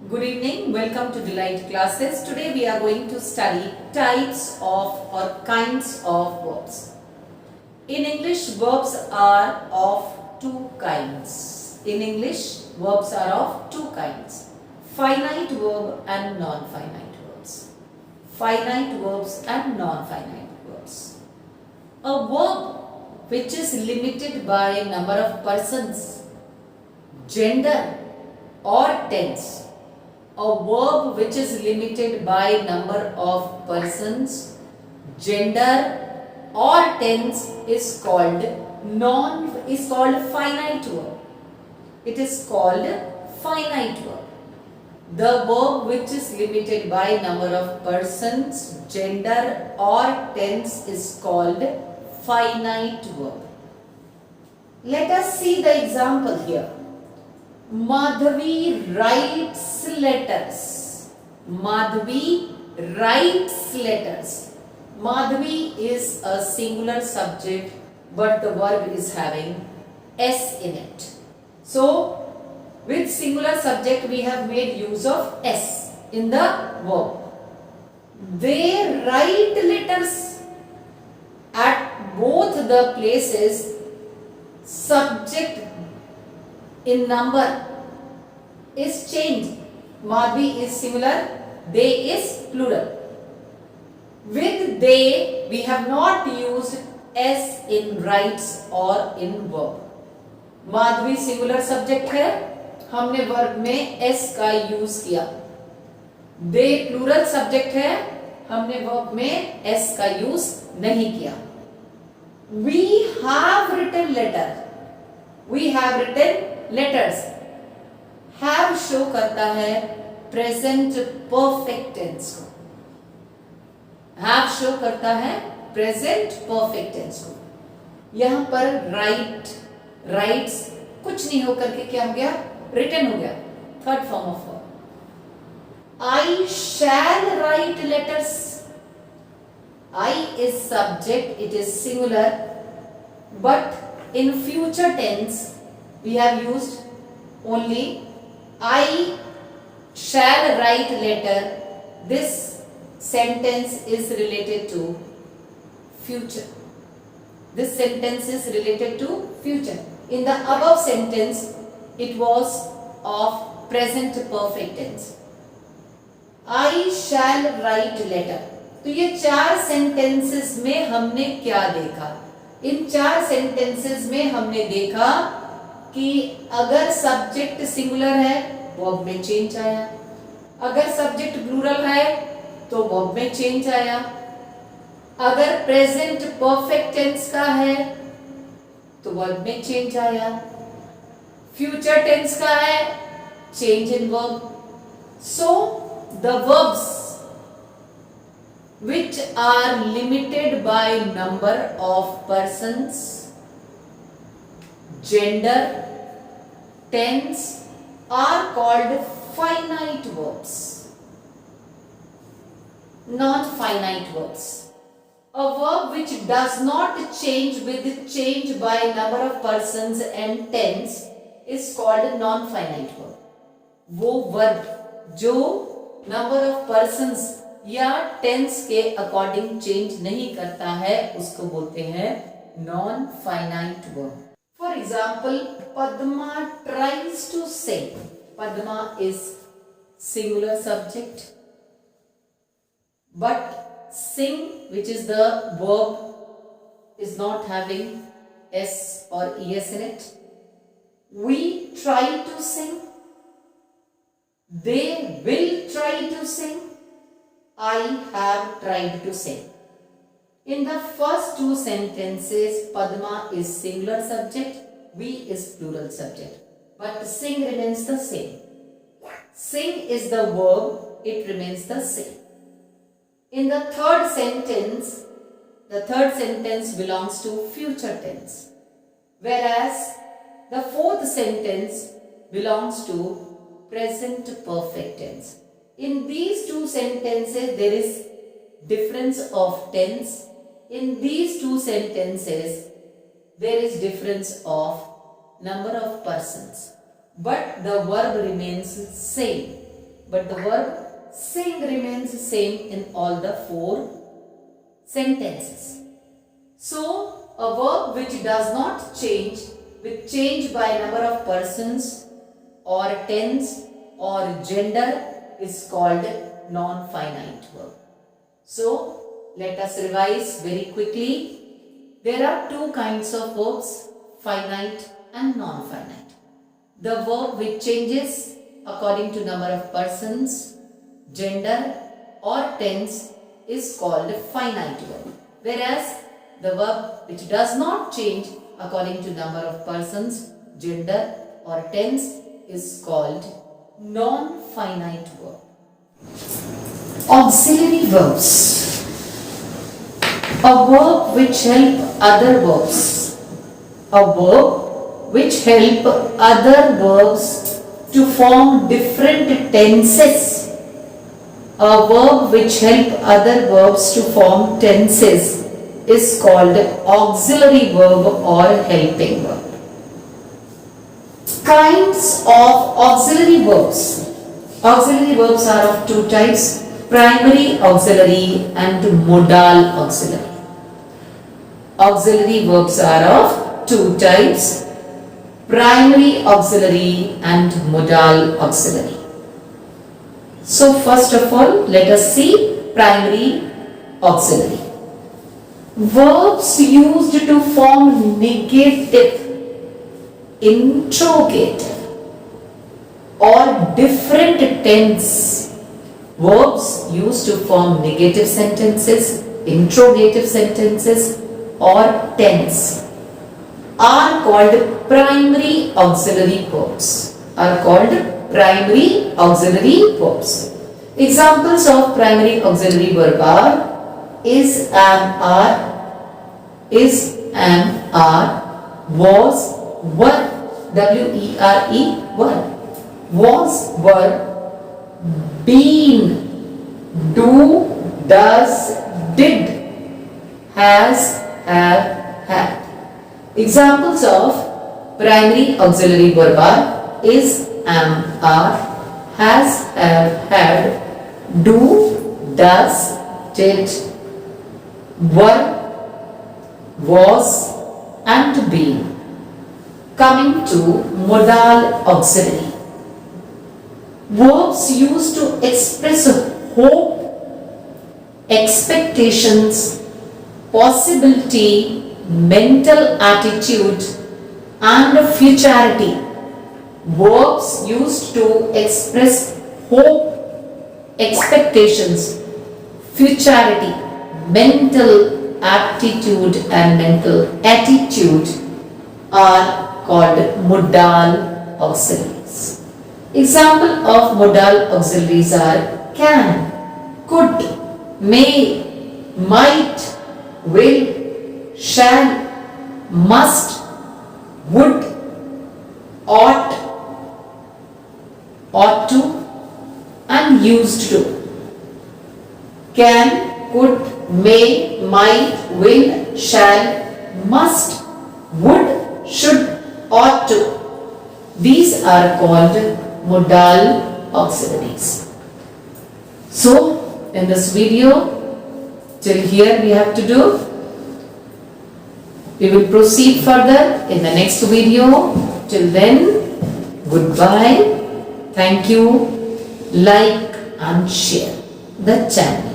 Good evening, welcome to Delight Classes. Today we are going to study types of or kinds of verbs. In English, verbs are of two kinds. In English, verbs are of two kinds. Finite verb and non-finite verbs. Finite verbs and non-finite verbs. A verb which is limited by number of persons, gender or tense. A verb which is limited by number of persons, gender or tense is called finite verb. It is called finite verb. The verb which is limited by number of persons, gender or tense is called finite verb. Let us see the example here. Madhavi writes letters. Madhavi writes letters. Madhavi is a singular subject, but the verb is having S in it. So, with singular subject we have made use of S in the verb. They write letters. At both the places, subject in number is changed. Madhavi is singular, they is plural. With they, we have not used S in writes or in verb. Madhavi singular subject है, हमने verb में S का use किया. They plural subject है, हमने verb में S का use नहीं किया. We have written letter. We have written letters. Have show करता है प्रेजेंट परफेक्ट टेंस को. Have शो करता है प्रेजेंट परफेक्ट टेंस को. यहां पर राइट्स कुछ नहीं होकर के क्या हो गया, रिटन हो गया. Third form of verb. I shall write letters. I is subject, it is singular, but in future tense we have used only I shall write letter. This sentence is related to future. This sentence is related to future. In the above sentence, it was of present perfect tense. I shall write letter. तो ये चार sentences में हमने क्या देखा? इन चार sentences में हमने देखा कि अगर सब्जेक्ट सिंगुलर है वर्ब में चेंज आया, अगर सब्जेक्ट प्लूरल है तो वर्ब में चेंज आया, अगर प्रेजेंट परफेक्ट टेंस का है तो वर्ब में चेंज आया, फ्यूचर टेंस का है change in verb. So the verbs which are limited by number of persons, gender, tense are called finite verbs. Not finite verbs. A verb which does not change with change by number of persons and tense is called non-finite verb. वो verb जो number of persons या tense के according change नहीं करता है उसको बोलते हैं non finite verb. For example, Padma tries to sing. Padma is singular subject, but sing which is the verb is not having S और es in it. We try to sing. They will try to sing. I have tried to sing. In the first two sentences, Padma is singular subject, we is plural subject. But sing remains the same. Sing is the verb, it remains the same. In the third sentence belongs to future tense. Whereas the fourth sentence belongs to present perfect tense. In these two sentences, there is difference of tense. In these two sentences, there is difference of number of persons. but the verb remains same. but the verb sing remains same in all the 4 sentences. So, a verb which does not change with change by number of persons or tense or gender is called non-finite verb. So, let us revise very quickly. There are 2 kinds of verbs, finite and non-finite. The verb which changes according to number of persons, gender or tense is called finite verb. Whereas the verb which does not change according to number of persons, gender or tense is called non-finite verb. Auxiliary verbs. A verb which help other verbs. A verb which help other verbs to form different tenses. A verb which help other verbs to form tenses is called auxiliary verb or helping verb. Kinds of auxiliary verbs. Auxiliary verbs are of 2 types, primary auxiliary and modal auxiliary. Auxiliary verbs are of 2 types, primary auxiliary and modal auxiliary. So first of all, let us see primary auxiliary. Verbs used to form negative, interrogative or different tense. Verbs used to form negative sentences, interrogative sentences or tense are called primary auxiliary verbs. Examples of primary auxiliary verb are is, am, are, was, were, W-E-R-E, were, was, were, been, do, does, did, has, have, had. Examples of primary auxiliary verb are is, am, are, has, have, had, do, does, did, were, was and been. Coming to modal auxiliary. Verbs used to express hope, expectations, possibility, mental attitude and futurity. Verbs used to express hope, expectations, futurity, mental aptitude and mental attitude are called modal auxiliaries. Example of modal auxiliaries are can, could, may, might, will, shall, must, would, ought, ought to and used to. Can, could, may, might, will, shall, must, would, should, ought to. These are called modal auxiliaries. So, in this video, till here we have to do. We will proceed further in the next video. Till then, goodbye. Thank you. Like and share the channel.